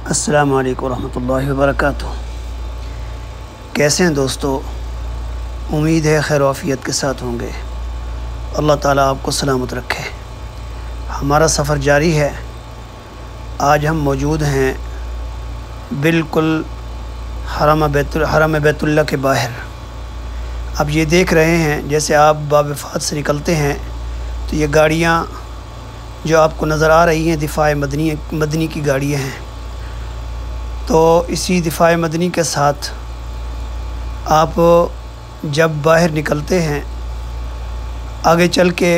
السلام علیکم ورحمۃ اللہ وبرکاتہ۔ کیسے ہیں دوستو؟ امید ہے خیر و عافیت کے ساتھ ہوں گے۔ اللہ تعالیٰ آپ کو سلامت رکھے۔ ہمارا سفر جاری ہے۔ آج ہم موجود ہیں بالکل حرم بیت اللہ کے باہر۔ اب یہ دیکھ رہے ہیں جیسے آپ باب فات سے نکلتے ہیں تو یہ گاڑیاں جو آپ کو نظر آ رہی ہیں دفاع مدنی کی گاڑیاں ہیں۔ تو اسی دفاع مدنی کے ساتھ آپ جب باہر نکلتے ہیں آگے چل کے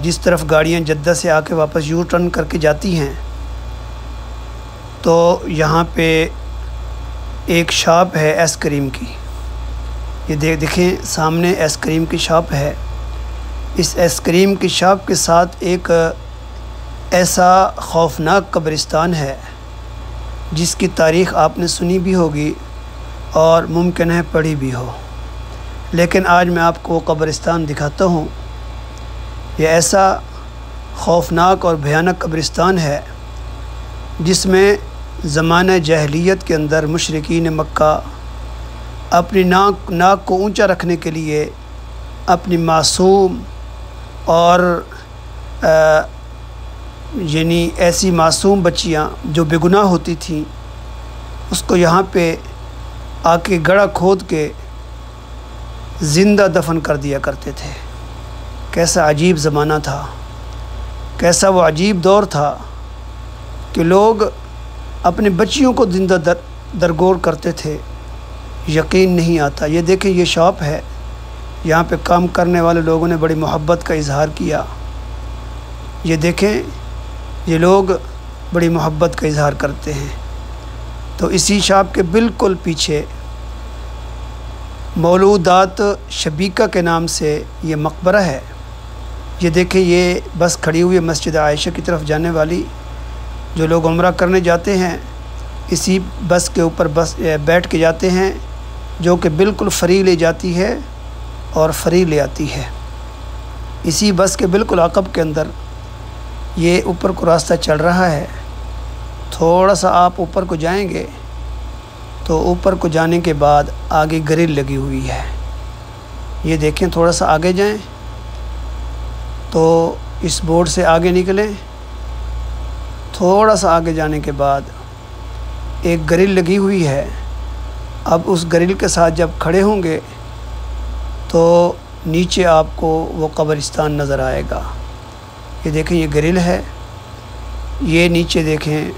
جس طرف گاڑیاں جدہ سے آ کے واپس یو ٹرن کر کے جاتی ہیں تو یہاں پہ ایک شاپ ہے ایس کریم کی۔ یہ دیکھیں سامنے ایس کریم کی شاپ ہے۔ اس ایس کریم کی شاپ کے ساتھ ایک ایسا خوفناک قبرستان ہے جس کی تاریخ آپ نے سنی بھی ہوگی اور ممکن ہے پڑھی بھی ہو، لیکن آج میں آپ کو قبرستان دکھاتا ہوں۔ یہ ایسا خوفناک اور بھیانک قبرستان ہے جس میں زمانہ جاہلیت کے اندر مشرکین مکہ اپنی ناک کو اونچا رکھنے کے لیے اپنی معصوم اور یعنی ایسی معصوم بچیاں جو بے گناہ ہوتی تھیں اس کو یہاں پہ آ کے گڑھا کھود کے زندہ دفن کر دیا کرتے تھے۔ کیسا عجیب زمانہ تھا، کیسا وہ عجیب دور تھا کہ لوگ اپنے بچیوں کو زندہ درگور کرتے تھے۔ یقین نہیں آتا۔ یہ دیکھیں یہ شاپ ہے، یہاں پہ کام کرنے والے لوگوں نے بڑی محبت کا اظہار کیا۔ یہ دیکھیں یہ لوگ بڑی محبت کا اظہار کرتے ہیں۔ تو اسی شاپ کے بالکل پیچھے مولودات شبیکہ کے نام سے یہ مقبرہ ہے۔ یہ دیکھیں یہ بس کھڑی ہوئی ہے مسجد عائشہ کی طرف جانے والی۔ جو لوگ عمرہ کرنے جاتے ہیں اسی بس کے اوپر بیٹھ کے جاتے ہیں، جو کہ بالکل فری لے جاتی ہے اور فری لے آتی ہے۔ اسی بس کے بالکل عقب کے اندر یہ اوپر کو راستہ چل رہا ہے۔ تھوڑا سا آپ اوپر کو جائیں گے تو اوپر کو جانے کے بعد آگے گرل لگی ہوئی ہے۔ یہ دیکھیں تھوڑا سا آگے جائیں تو اس بورڈ سے آگے نکلیں، تھوڑا سا آگے جانے کے بعد ایک گرل لگی ہوئی ہے۔ اب اس گرل کے ساتھ جب کھڑے ہوں گے تو نیچے آپ کو وہ قبرستان نظر آئے گا۔ یہ دیکھیں یہ گرل ہے۔ یہ نیچے دیکھیں،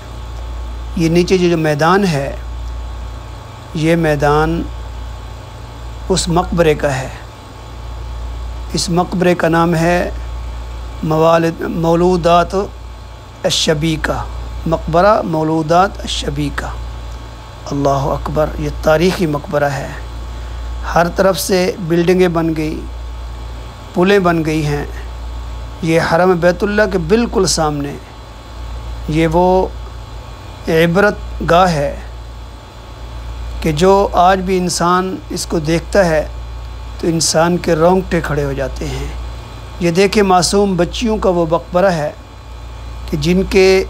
یہ نیچے جو میدان ہے یہ میدان اس مقبرے کا ہے۔ اس مقبرے کا نام ہے مولودات الشبیکہ، مقبرہ مولودات الشبیکہ۔ اللہ اکبر، یہ تاریخی مقبرہ ہے۔ ہر طرف سے بلڈنگیں بن گئی، پلیں بن گئی ہیں۔ یہ حرم بیت اللہ کے بالکل سامنے یہ وہ عبرت گاہ ہے کہ جو آج بھی انسان اس کو دیکھتا ہے تو انسان کے رونگٹے کھڑے ہو جاتے ہیں۔ یہ دیکھیں معصوم بچیوں کا وہ مقبرہ ہے کہ جن کے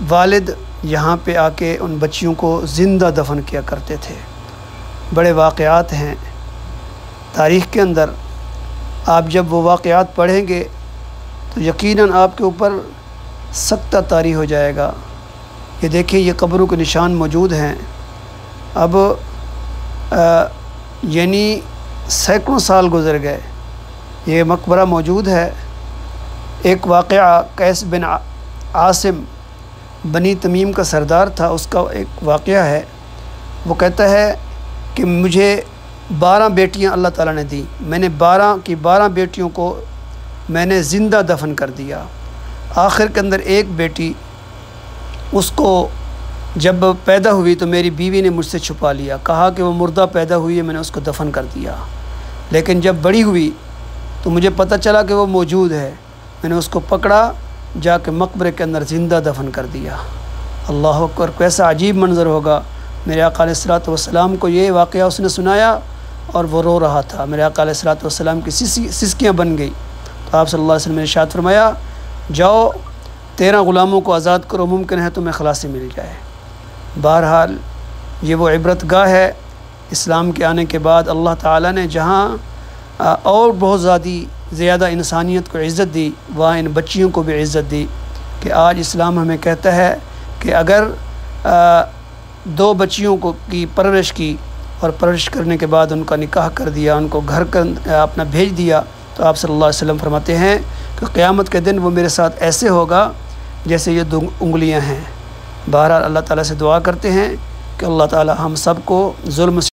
والد یہاں پہ آ کے ان بچیوں کو زندہ دفن کیا کرتے تھے۔ بڑے واقعات ہیں تاریخ کے اندر۔ آپ جب وہ واقعات پڑھیں گے تو یقیناً آپ کے اوپر سکتہ طاری ہو جائے گا۔ یہ دیکھیں یہ قبروں کے نشان موجود ہیں۔ اب یعنی سینکڑوں سال گزر گئے، یہ مقبرہ موجود ہے۔ ایک واقعہ قیس بن عاصم بنی تمیم کا سردار تھا، اس کا ایک واقعہ ہے۔ وہ کہتا ہے کہ مجھے 12 بیٹیاں اللہ تعالیٰ نے دی، میں نے 12 کی 12 بیٹیوں کو میں نے زندہ دفن کر دیا۔ آخر کے اندر ایک بیٹی اس کو جب پیدا ہوئی تو میری بیوی نے مجھ سے چھپا لیا، کہا کہ وہ مردہ پیدا ہوئی ہے، میں نے اس کو دفن کر دیا۔ لیکن جب بڑی ہوئی تو مجھے پتہ چلا کہ وہ موجود ہے، میں نے اس کو پکڑا، جا کے مقبرے کے اندر زندہ دفن کر دیا۔ اللہ اکبر، کیسا عجیب منظر ہوگا۔ میرے آقا علیہ الصلوۃ والسلام کو یہ واقعہ اس نے سنایا اور وہ رو رہا تھا۔ میرے آقا علیہ الصلوۃ والسلام کی سسکیاں بن گئی۔ تو آپ صلی اللہ علیہ وسلم نے ارشاد فرمایا، جاؤ 13 غلاموں کو آزاد کرو، ممکن ہے تمہیں خلاصی مل جائے۔ بہرحال یہ وہ عبرت گاہ ہے اسلام کے آنے کے بعد اللہ تعالیٰ نے جہاں اور بہت زیادہ انسانیت کو عزت دی، وہاں ان بچیوں کو بھی عزت دی کہ آج اسلام ہمیں کہتا ہے کہ اگر 2 بچیوں کی پرورش کی اور پرورش کرنے کے بعد ان کا نکاح کر دیا، ان کو گھر اپنا بھیج دیا، تو آپ صلی اللہ علیہ وسلم فرماتے ہیں کہ قیامت کے دن وہ میرے ساتھ ایسے ہوگا جیسے یہ 2 انگلیاں ہیں۔ بہرحال اللہ تعالیٰ سے دعا کرتے ہیں کہ اللہ تعالیٰ ہم سب کو ظلم